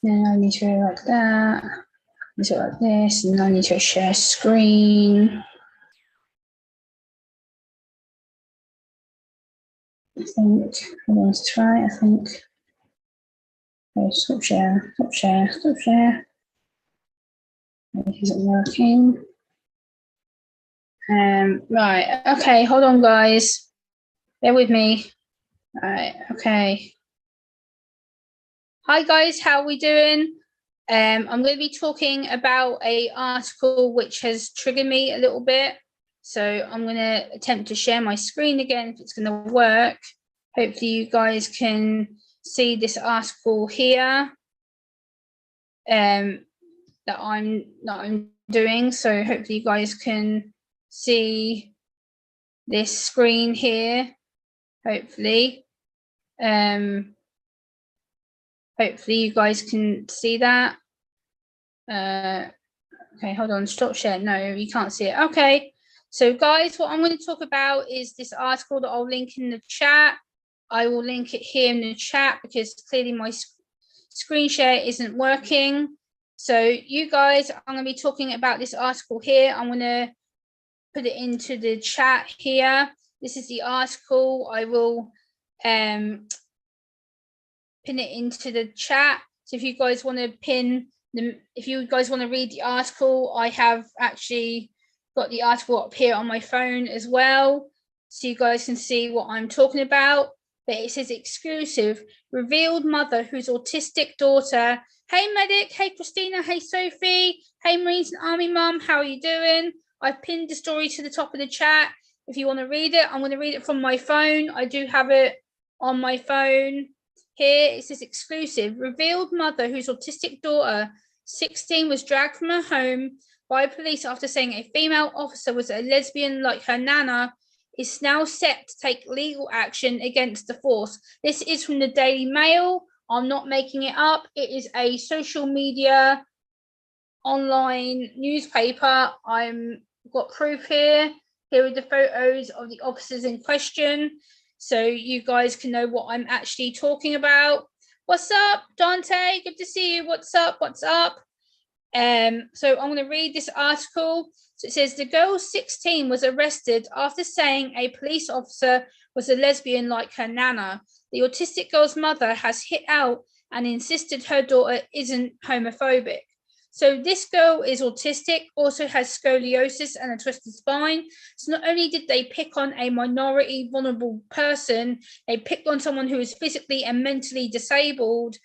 Then I need to go like that. So like this, and I need to share screen. I think I want to try. I think. Okay, stop share, stop share, stop share. Maybe isn't working. Right. Okay, hold on, guys. Bear with me. All right. Okay. Hi, guys. How are we doing? I'm going to be talking about an article which has triggered me a little bit. So I'm going to attempt to share my screen again if it's going to work. Hopefully you guys can see this article here that I'm doing. So hopefully you guys can see this screen here. Hopefully. Hopefully you guys can see that. Okay, hold on, stop share. No, you can't see it. Okay, so guys, what I'm going to talk about is this article that I'll link in the chat. I will link it here in the chat because clearly my screen share isn't working. So you guys, I'm going to be talking about this article here. I'm going to put it into the chat here. This is the article. I will pin it into the chat. So if you guys want to if you guys want to read the article, I have actually got the article up here on my phone as well, so you guys can see what I'm talking about. But it says exclusive, revealed mother whose autistic daughter. Hey Medic, hey Christina, hey Sophie, hey Marines and Army Mum, how are you doing? I've pinned the story to the top of the chat. If you want to read it, I'm going to read it from my phone. I do have it on my phone. Here it says exclusive, revealed mother whose autistic daughter, 16, was dragged from her home by police after saying a female officer was a lesbian like her nana, is now set to take legal action against the force. This is from the Daily Mail. I'm not making it up. It is a social media online newspaper. I'm got proof here. Here are the photos of the officers in question, so you guys can know what I'm actually talking about. What's up, Dante? Good to see you. What's up? What's up? So I'm going to read this article. So it says the girl 16 was arrested after saying a police officer was a lesbian like her nana. The autistic girl's mother has hit out and insisted her daughter isn't homophobic. So this girl is autistic, also has scoliosis and a twisted spine. So not only did they pick on a minority vulnerable person, they picked on someone who is physically and mentally disabled,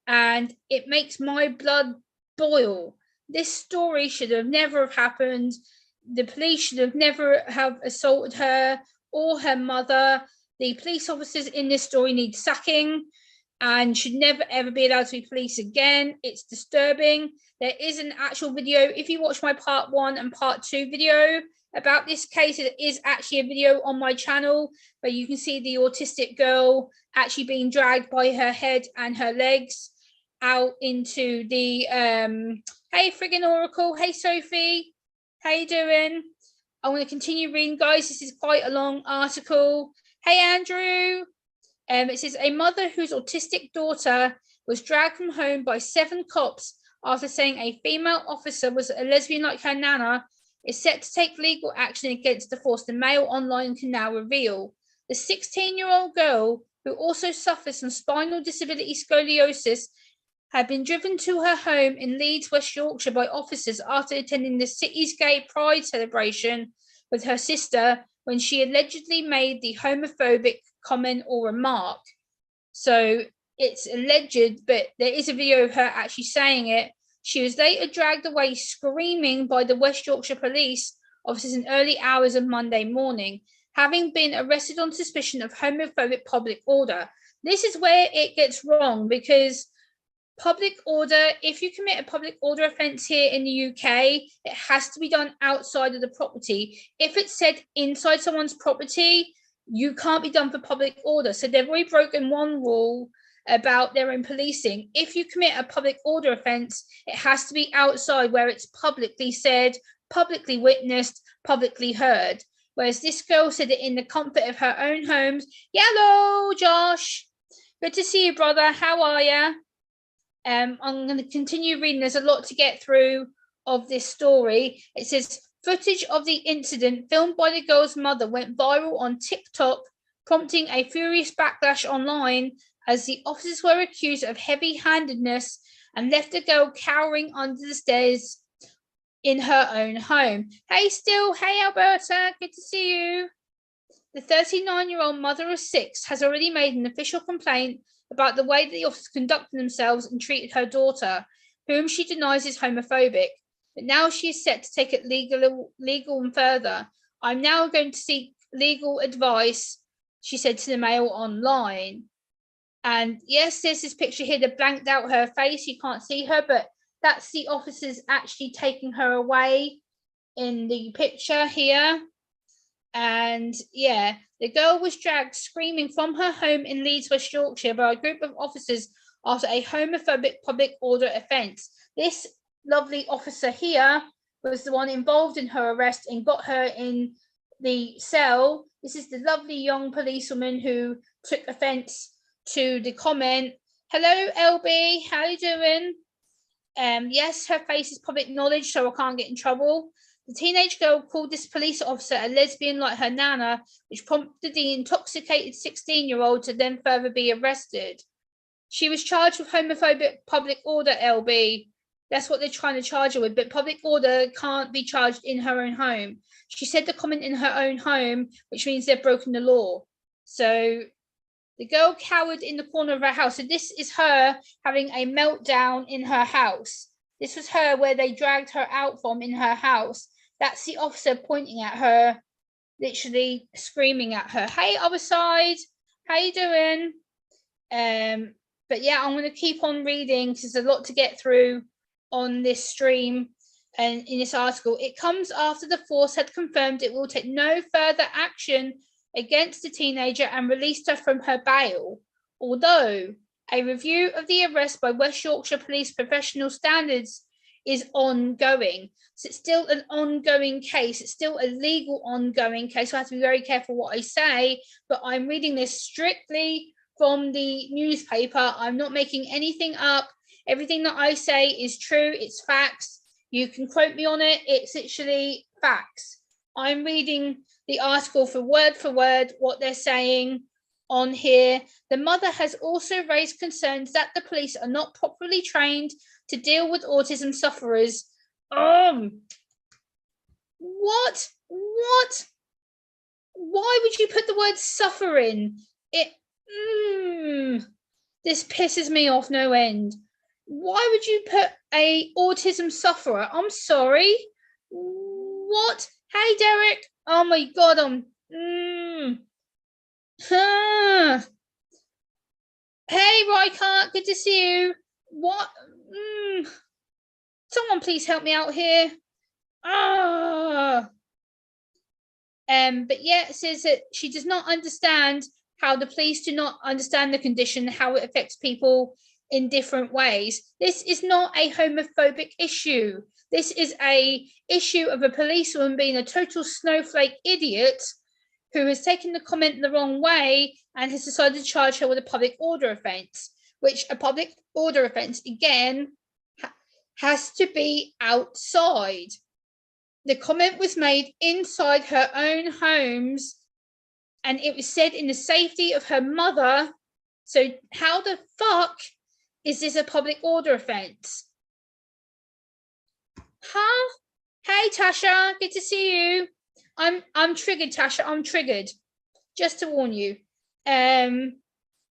and it makes my blood boil. This story should have never have happened. The police should have never have assaulted her or her mother. The police officers in this story need sacking and should never ever be allowed to be police again. It's disturbing. There is an actual video. If you watch my part 1 and part 2 video about this case, it is actually a video on my channel where you can see the autistic girl actually being dragged by her head and her legs out into the hey friggin' Oracle, hey Sophie, how you doing? I'm going to continue reading, guys. This is quite a long article. Hey Andrew. It says a mother whose autistic daughter was dragged from home by 7 cops after saying a female officer was a lesbian like her nana is set to take legal action against the force, the Mail Online can now reveal. The 16-year-old girl, who also suffers from spinal disability scoliosis, had been driven to her home in Leeds, West Yorkshire by officers after attending the city's gay pride celebration with her sister when she allegedly made the homophobic comment or remark. So it's alleged, but there is a video of her actually saying it. She was later dragged away screaming by the West Yorkshire police officers in early hours of Monday morning, having been arrested on suspicion of homophobic public order. This is where it gets wrong, because public order, if you commit a public order offence here in the UK, it has to be done outside of the property. If it's said inside someone's property, you can't be done for public order. So they've already broken one rule about their own policing. If you commit a public order offence, it has to be outside where it's publicly said, publicly witnessed, publicly heard. Whereas this girl said it in the comfort of her own homes. Hello, Josh. Good to see you, brother. How are you? I'm going to continue reading. There's a lot to get through of this story. It says, footage of the incident filmed by the girl's mother went viral on TikTok, prompting a furious backlash online as the officers were accused of heavy-handedness and left the girl cowering under the stairs in her own home. Hey, Still. Hey, Alberta. Good to see you. The 39-year-old mother of 6 has already made an official complaint about the way that the officers conducted themselves and treated her daughter, whom she denies is homophobic. But now she is set to take it legal and further. I'm now going to seek legal advice, she said to the Mail Online. And yes, there's this picture here that blanked out her face. You can't see her, but that's the officers actually taking her away in the picture here. And yeah, the girl was dragged screaming from her home in Leeds, West Yorkshire by a group of officers after a homophobic public order offence. This lovely officer here was the one involved in her arrest and got her in the cell. This is the lovely young policewoman who took offence to the comment. Hello, LB, how are you doing? Yes, her face is public knowledge, so I can't get in trouble. The teenage girl called this police officer a lesbian like her nana, which prompted the intoxicated 16-year-old to then further be arrested. She was charged with homophobic public order, LB. That's what they're trying to charge her with, but public order can't be charged in her own home. She said the comment in her own home, which means they've broken the law. So the girl cowered in the corner of her house. So this is her having a meltdown in her house. This was her where they dragged her out from in her house. That's the officer pointing at her, literally screaming at her. Hey, other side, how you doing? But yeah, I'm going to keep on reading because there's a lot to get through on this stream and in this article. It comes after the force had confirmed it will take no further action against the teenager and released her from her bail, although a review of the arrest by West Yorkshire Police Professional Standards is ongoing. So it's still an ongoing case. It's still a legal ongoing case. So I have to be very careful what I say, but I'm reading this strictly from the newspaper. I'm not making anything up. Everything that I say is true. It's facts. You can quote me on it. It's literally facts. I'm reading the article for word what they're saying on here. The mother has also raised concerns that the police are not properly trained to deal with autism sufferers. What? Why would you put the word suffering? This pisses me off no end. Why would you put a autism sufferer? I'm sorry. What? Hey, Derek. Oh my God, Hey, Rykart, good to see you. What? Someone please help me out here. But yeah, it says that she does not understand how the police do not understand the condition, how it affects people in different ways. This is not a homophobic issue. This is a issue of a policewoman being a total snowflake idiot who has taken the comment the wrong way and has decided to charge her with a public order offence, which a public order offence, again, has to be outside. The comment was made inside her own homes, and it was said in the safety of her mother. So how the fuck is this a public order offence? Huh? Hey, Tasha, good to see you. I'm triggered, Tasha. I'm triggered. Just to warn you.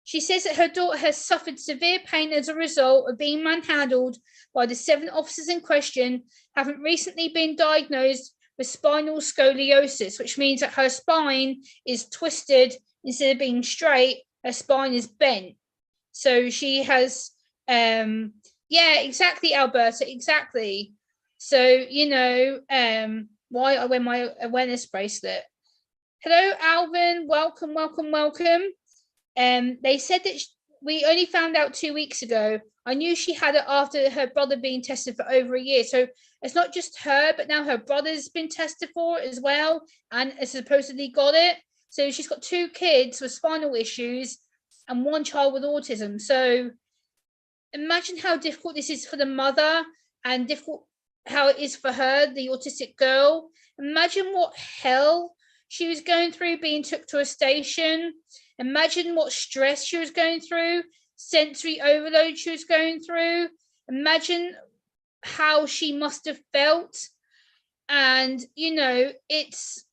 She says that her daughter has suffered severe pain as a result of being manhandled by the 7 officers in question, having recently been diagnosed with spinal scoliosis, which means that her spine is twisted. Instead of being straight, her spine is bent. So she has, yeah, exactly, Alberta, exactly. So, you know, why I wear my awareness bracelet. Hello, Alvin. Welcome. They said that we only found out 2 weeks ago. I knew she had it after her brother being tested for over a year. So it's not just her, but now her brother's been tested for it as well and has supposedly got it. So she's got 2 kids with spinal issues and 1 child with autism. So imagine how difficult this is for the mother and difficult how it is for her, the autistic girl. Imagine what hell she was going through being took to a station. Imagine what stress she was going through, sensory overload she was going through. Imagine how she must have felt. And, you know, it's,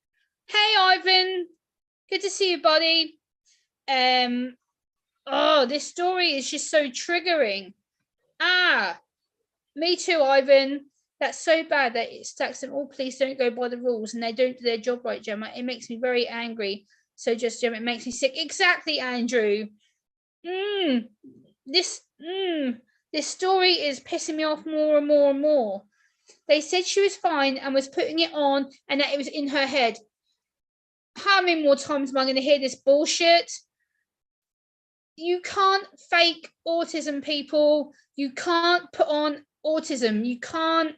hey, Ivan, good to see you, buddy. Oh, this story is just so triggering. Me too, Ivan. That's so bad that it stacks them. All police don't go by the rules and they don't do their job right, Gemma. It makes me very angry. So just, Gemma, it makes me sick. Exactly, Andrew. This story is pissing me off more and more and more. They said she was fine and was putting it on and that it was in her head. How many more times am I going to hear this bullshit? You can't fake autism, people. You can't put on autism. You can't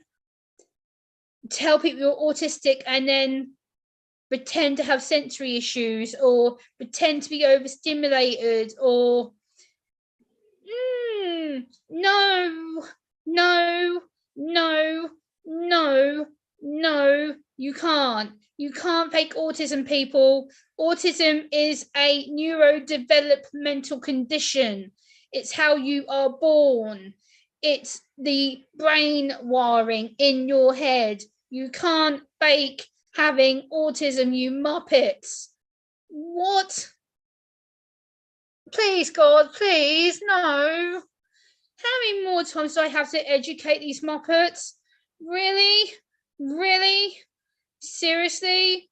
tell people you're autistic and then pretend to have sensory issues or pretend to be overstimulated or no, you can't. You can't fake autism, people. Autism is a neurodevelopmental condition. It's how you are born. It's the brain wiring in your head. You can't fake having autism, you muppets. What? Please, God, please, no. How many more times do I have to educate these muppets? Really? Really? Seriously?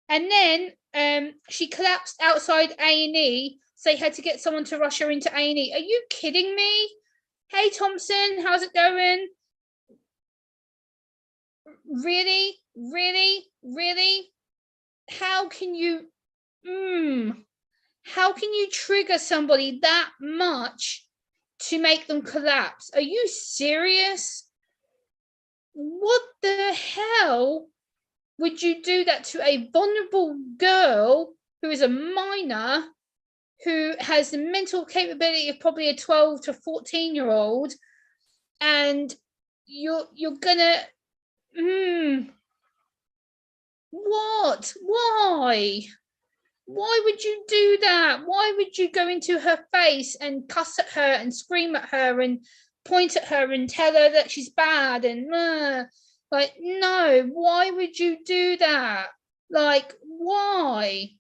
And then she collapsed outside A&E, so they had to get someone to rush her into A&E. Are you kidding me? Hey, Thompson, how's it going? Really? Really? Really? How can you trigger somebody that much to make them collapse? Are you serious? What the hell would you do that to a vulnerable girl who is a minor, who has the mental capability of probably a 12 to 14-year-old, and you're gonna what? Why would you do that? Why would you go into her face and cuss at her and scream at her and point at her and tell her that she's bad and like, no, why would you do that? Like, why?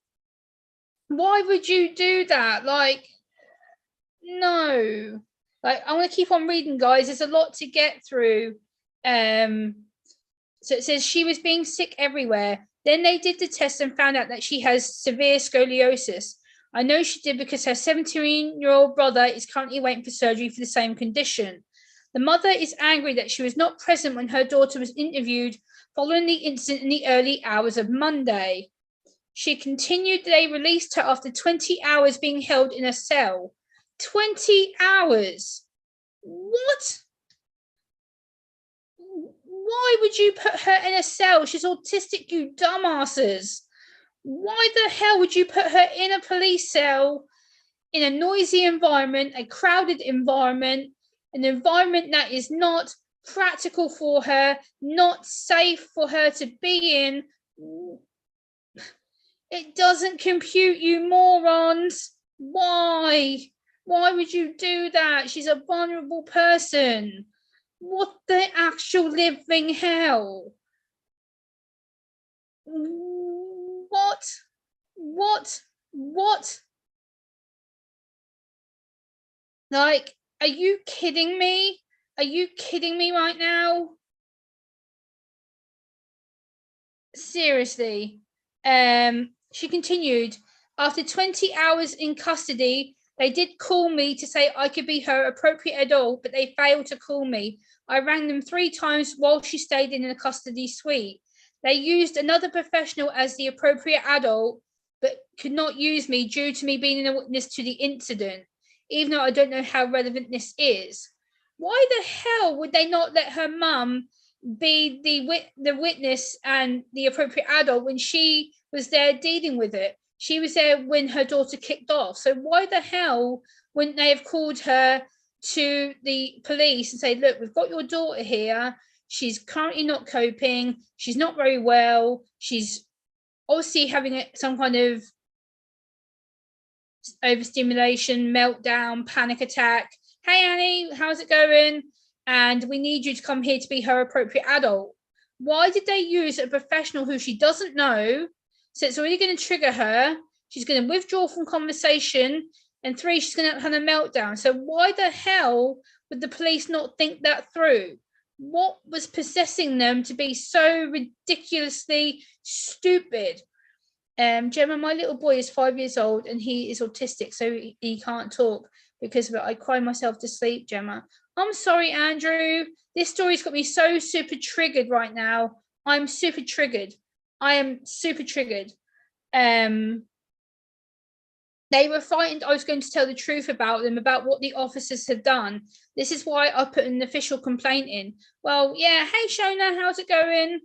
Why would you do that? Like, no. Like, I'm gonna keep on reading, guys. There's a lot to get through. So it says she was being sick everywhere. Then they did the test and found out that she has severe scoliosis. I know she did because her 17-year-old brother is currently waiting for surgery for the same condition. The mother is angry that she was not present when her daughter was interviewed following the incident in the early hours of Monday. She continued, they released her after 20 hours being held in a cell. 20 hours? What? Why would you put her in a cell? She's autistic, you dumbasses. Why the hell would you put her in a police cell in a noisy environment, a crowded environment, an environment that is not practical for her, not safe for her to be in? It doesn't compute, you morons. Why? Why would you do that? She's a vulnerable person. What the actual living hell? What? Like, are you kidding me? Are you kidding me right now? Seriously. She continued, after 20 hours in custody, they did call me to say I could be her appropriate adult, but they failed to call me. I rang them 3 times while she stayed in the custody suite. They used another professional as the appropriate adult, but could not use me due to me being a witness to the incident, even though I don't know how relevant this is. Why the hell would they not let her mum be the witness and the appropriate adult when she was there dealing with it? She was there when her daughter kicked off. So why the hell wouldn't they have called her to the police and say, look, we've got your daughter here. She's currently not coping. She's not very well. She's obviously having some kind of overstimulation, meltdown, panic attack. Hey, Annie, how's it going? And we need you to come here to be her appropriate adult. Why did they use a professional who she doesn't know? So it's already going to trigger her. She's going to withdraw from conversation. And 3, she's going to have a meltdown. So why the hell would the police not think that through? What was possessing them to be so ridiculously stupid? Gemma, my little boy is 5 years old and he is autistic, so he can't talk because of it. I cry myself to sleep, Gemma. I'm sorry, Andrew. This story's got me so super triggered right now. I'm super triggered. I am super triggered. They were frightened I was going to tell the truth about them, about what the officers had done. This is why I put an official complaint in. Well, yeah, hey, Shona, how's it going?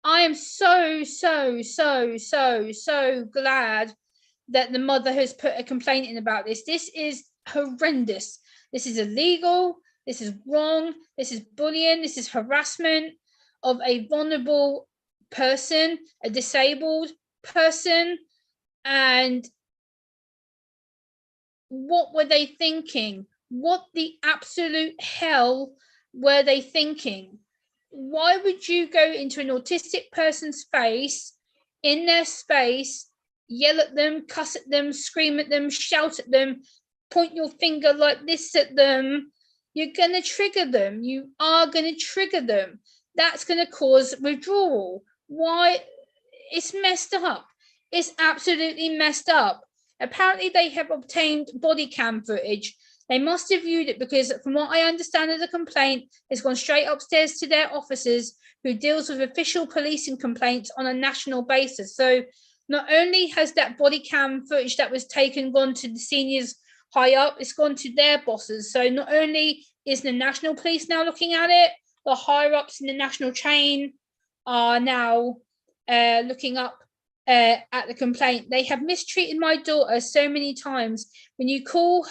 I am so glad that the mother has put a complaint in about this. This is horrendous. This is illegal. This is wrong. This is bullying. This is harassment of a vulnerable person, a disabled person. And what were they thinking? What the absolute hell were they thinking? Why would you go into an autistic person's face, in their space, yell at them, cuss at them, scream at them, shout at them, point your finger like this at them? You're going to trigger them. You are going to trigger them. That's going to cause withdrawal. Why? It's messed up. It's absolutely messed up. Apparently, they have obtained body cam footage. They must have viewed it because, from what I understand of the complaint, it's gone straight upstairs to their officers, who deals with official policing complaints on a national basis. So not only has that body cam footage that was taken gone to the seniors high up, it's gone to their bosses. So not only is the national police now looking at it, the higher ups in the national chain are now looking up at the complaint. They have mistreated my daughter so many times. When you call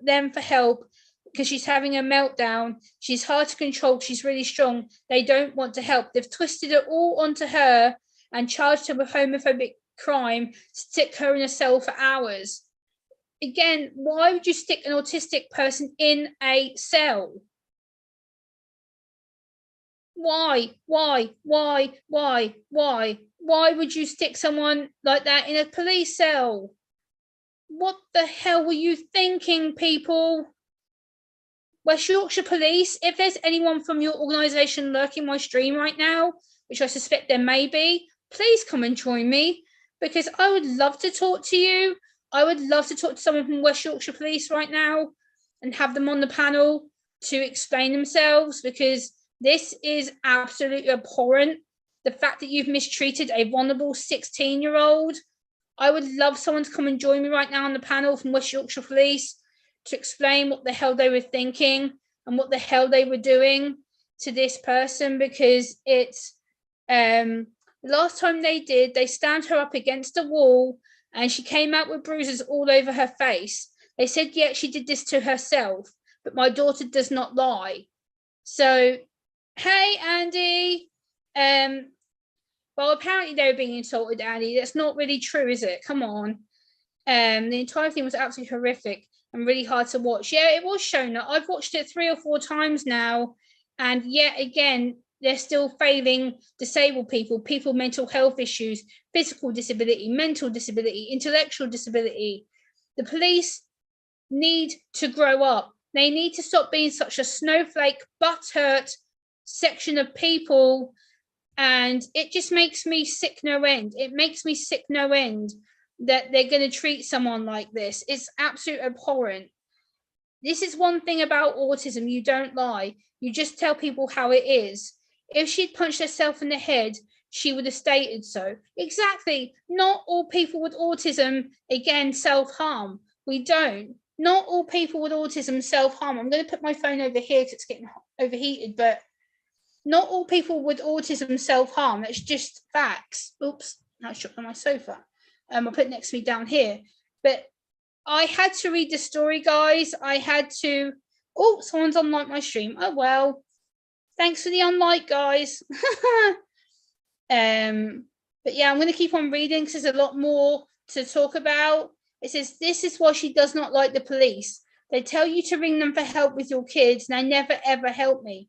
them for help because she's having a meltdown, she's hard to control, she's really strong, they don't want to help. They've twisted it all onto her and charged her with homophobic crime, stick her in a cell for hours. Again, why would you stick an autistic person in a cell? Why would you stick someone like that in a police cell? What the hell were you thinking, people? West Yorkshire Police, if there's anyone from your organisation lurking my stream right now, which I suspect there may be, please come and join me, because I would love to talk to you. I would love to talk to someone from West Yorkshire Police right now and have them on the panel to explain themselves, because this is absolutely abhorrent. The fact that you've mistreated a vulnerable 16-year-old. I would love someone to come and join me right now on the panel from West Yorkshire Police to explain what the hell they were thinking and what the hell they were doing to this person, because it's last time they did, they stand her up against a wall and she came out with bruises all over her face. They said, yeah, she did this to herself, but my daughter does not lie. So, hey, Andy. Well, apparently they were being insulted, Andy. That's not really true, is it? Come on. The entire thing was absolutely horrific and really hard to watch. Yeah, it was shown. I've watched it 3 or 4 times now, and yet again, they're still failing disabled people, people with mental health issues, physical disability, mental disability, intellectual disability. The police need to grow up. They need to stop being such a snowflake, butthurt section of people. And it just makes me sick no end. It makes me sick no end that they're going to treat someone like this. It's absolute abhorrent. This is one thing about autism. You don't lie. You just tell people how it is. If she'd punched herself in the head, she would have stated so. Exactly. Not all people with autism, again, self-harm. We don't. Not all people with autism self-harm. I'm going to put my phone over here because it's getting overheated, but not all people with autism self-harm. It's just facts. Oops, I shook on my sofa. I'll put it next to me down here. But I had to read the story, guys. I had to. Oh, someone's unliked my stream. Oh well. Thanks for the unlike, guys. But yeah, I'm going to keep on reading because there's a lot more to talk about. It says, this is why she does not like the police. They tell you to ring them for help with your kids, and they never ever help me.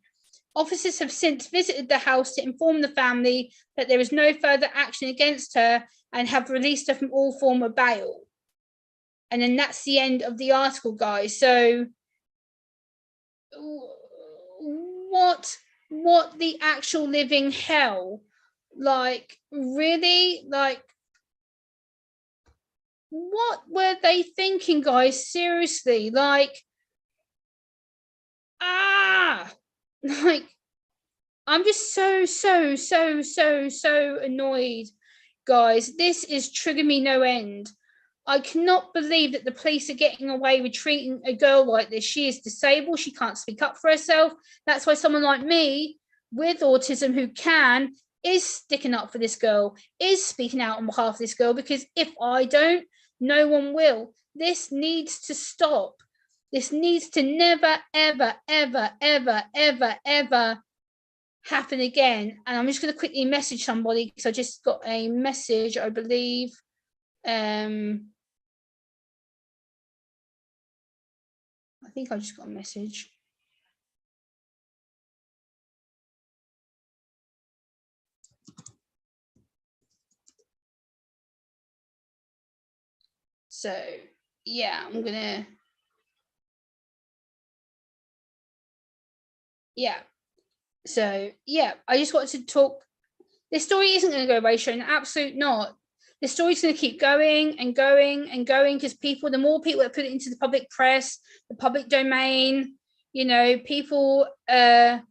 Officers have since visited the house to inform the family that there is no further action against her and have released her from all form of bail. And then that's the end of the article, guys. So what the actual living hell? Like, really? Like, what were they thinking, guys? Seriously, like, like, I'm just so annoyed, guys. This is triggering me no end. I cannot believe that the police are getting away with treating a girl like this. She is disabled. She can't speak up for herself. That's why someone like me with autism who can is sticking up for this girl, is speaking out on behalf of this girl, because if I don't, no one will. This needs to stop. This needs to never, ever, ever, ever, ever, ever happen again. And I'm just going to quickly message somebody because I just got a message, I believe. I think I just got a message. So yeah, I'm gonna, yeah. So yeah, I just wanted to talk. This story isn't going to go away, Sharon. Absolute not. The story's going to keep going and going and going because people, the more people that put it into the public press, the public domain, you know, people are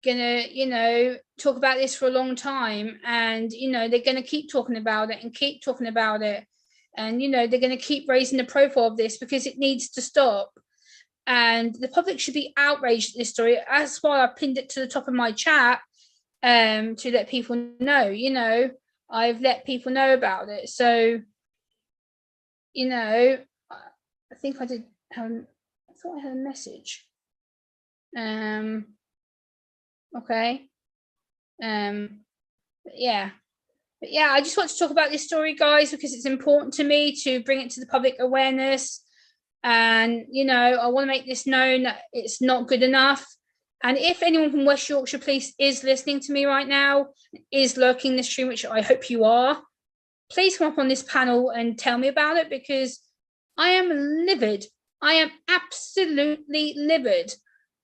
gonna, you know, talk about this for a long time, and you know they're going to keep talking about it and keep talking about it, and you know they're going to keep raising the profile of this because it needs to stop. And the public should be outraged at this story. That's why I pinned it to the top of my chat, to let people know. You know, I've let people know about it. So, you know, I think I did have, I thought I had a message. Okay. Yeah. But yeah, I just want to talk about this story, guys, because it's important to me to bring it to the public awareness. And, you know, I want to make this known that it's not good enough. And if anyone from West Yorkshire Police is listening to me right now, is lurking the stream, which I hope you are, please come up on this panel and tell me about it, because I am livid. I am absolutely livid.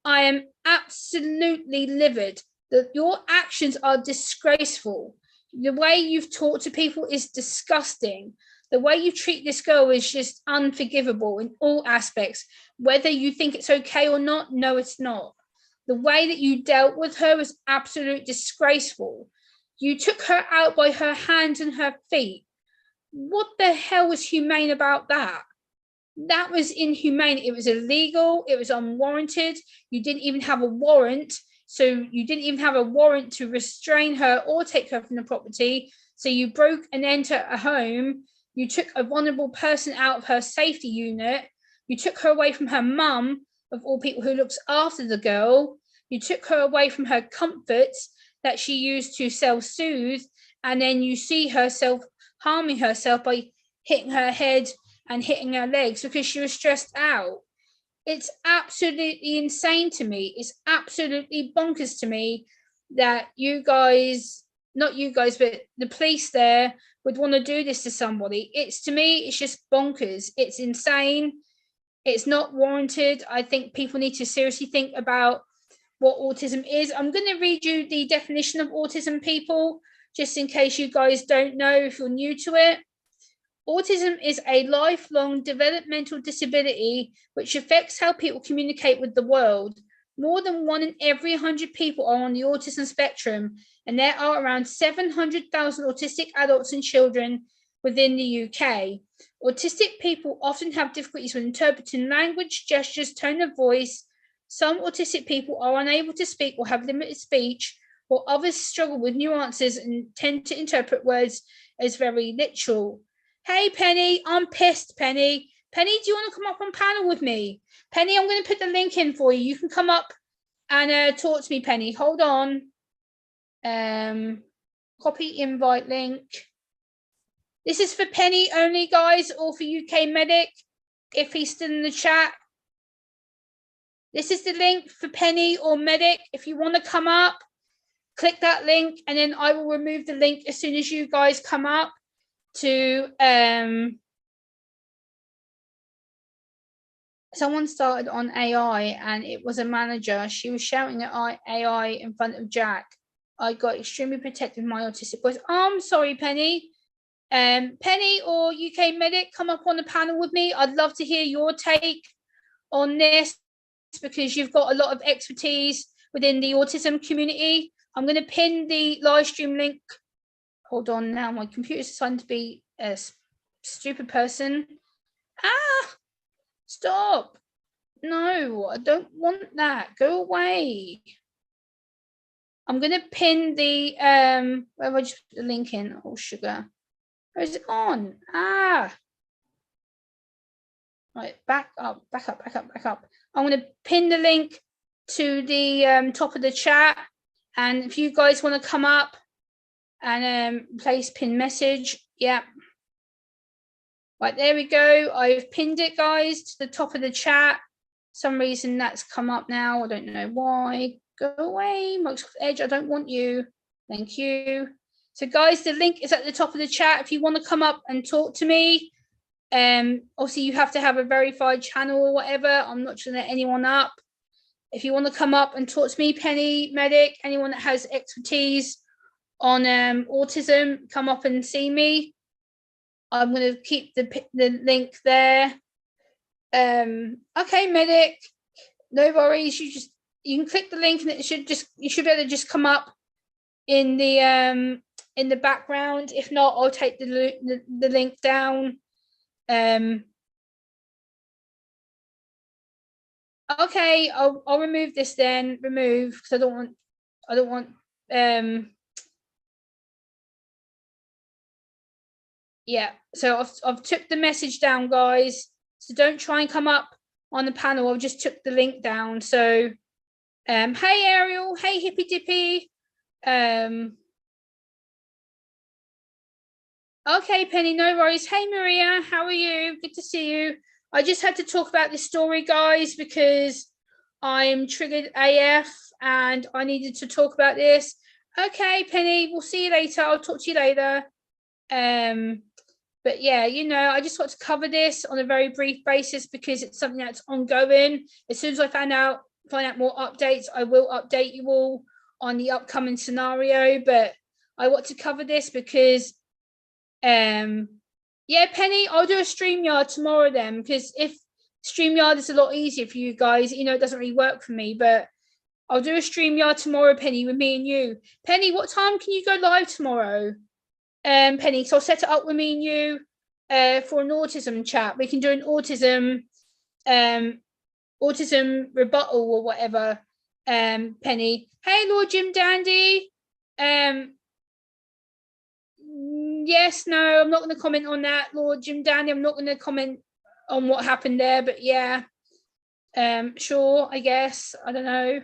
I am absolutely livid that your actions are disgraceful. The way you've talked to people is disgusting. The way you treat this girl is just unforgivable in all aspects. Whether you think it's okay or not, no, it's not. The way that you dealt with her was absolutely disgraceful. You took her out by her hands and her feet. What the hell was humane about that? That was inhumane. It was illegal. It was unwarranted. You didn't even have a warrant. So you didn't even have a warrant to restrain her or take her from the property. So you broke and entered a home. You took a vulnerable person out of her safety unit. You took her away from her mum, of all people, who looks after the girl. You took her away from her comforts that she used to self-soothe. And then you see herself harming herself by hitting her head and hitting her legs because she was stressed out. It's absolutely insane to me. It's absolutely bonkers to me that you guys, not you guys, but the police there would want to do this to somebody. It's, to me, it's just bonkers. It's insane. It's not warranted. I think people need to seriously think about what autism is. I'm going to read you the definition of autism, people, just in case you guys don't know if you're new to it. Autism is a lifelong developmental disability which affects how people communicate with the world. More than 1 in every 100 people are on the autism spectrum, and there are around 700,000 autistic adults and children within the UK. Autistic people often have difficulties with interpreting language, gestures, tone of voice. Some autistic people are unable to speak or have limited speech, while others struggle with nuances and tend to interpret words as very literal. Hey, Penny, I'm pissed, Penny. Penny, do you want to come up on panel with me? Penny, I'm going to put the link in for you. You can come up and talk to me, Penny. Hold on. Copy invite link. This is for Penny only, guys, or for UK Medic, if he's still in the chat. This is the link for Penny or Medic. If you want to come up, click that link, and then I will remove the link as soon as you guys come up to someone started on AI and it was a manager. She was shouting at AI in front of Jack. I got extremely protective of my autistic voice. Oh, I'm sorry, Penny. Penny or UK Medic, come up on the panel with me. I'd love to hear your take on this because you've got a lot of expertise within the autism community. I'm going to pin the live stream link. Hold on now. My computer's deciding to be a stupid person. Ah, stop. No, I don't want that. Go away. I'm going to pin the, where have I just put the link in? Oh, sugar. Where's it gone? Ah. Right, back up. I'm going to pin the link to the top of the chat. And if you guys want to come up and place pin message, yeah. Right, there we go. I've pinned it, guys, to the top of the chat. Some reason that's come up now. I don't know why. Go away, Microsoft Edge. I don't want you. Thank you. So, guys, the link is at the top of the chat. If you want to come up and talk to me, obviously you have to have a verified channel or whatever. I'm not trying to let anyone up. If you want to come up and talk to me, Penny, Medic, anyone that has expertise on autism, come up and see me. I'm going to keep the link there. Okay, Medic, no worries. You can click the link and you should be able to just come up in the background. If not, I'll take the link down. Okay, I'll remove this then. Remove, because I don't want yeah, so I've took the message down, guys. So don't try and come up on the panel. I've just took the link down. So hey Ariel, hey Hippy Dippy. Okay, Penny, no worries. Hey Maria, how are you? Good to see you. I just had to talk about this story, guys, because I'm triggered AF and I needed to talk about this. Okay, Penny, we'll see you later. I'll talk to you later. But yeah, you know, I just want to cover this on a very brief basis because it's something that's ongoing. As soon as I find out more updates, I will update you all on the upcoming scenario. But I want to cover this because yeah, Penny, I'll do a StreamYard tomorrow then, because if StreamYard is a lot easier for you guys, you know, it doesn't really work for me, but I'll do a StreamYard tomorrow, Penny, with me and you. Penny, what time can you go live tomorrow? Penny, so I'll set it up with me and you for an autism chat. We can do an autism rebuttal or whatever. Penny. Hey, Lord Jim Dandy. Yes, no, I'm not going to comment on that, Lord Jim Dandy. I'm not going to comment on what happened there, but yeah, sure, I guess. I don't know.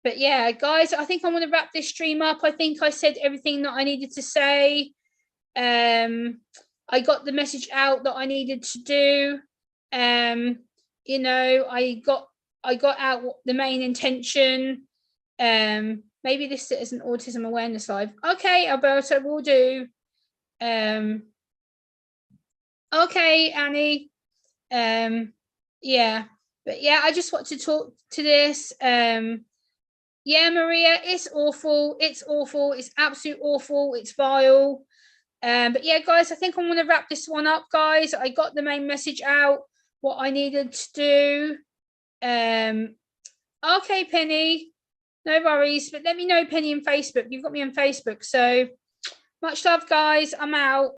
But yeah, guys, I think I'm going to wrap this stream up. I think I said everything that I needed to say. I got the message out that I needed to do. You know, I got out the main intention. Maybe this is an autism awareness live. Okay, Alberto, will do. Okay, Annie. Yeah, but yeah, I just want to talk to this. Yeah, Maria, it's awful. It's awful. It's absolute awful. It's vile. But yeah, guys, I think I'm going to wrap this one up, guys. I got the main message out, what I needed to do. Okay, Penny, no worries. But let me know, Penny, on Facebook. You've got me on Facebook. So much love, guys. I'm out.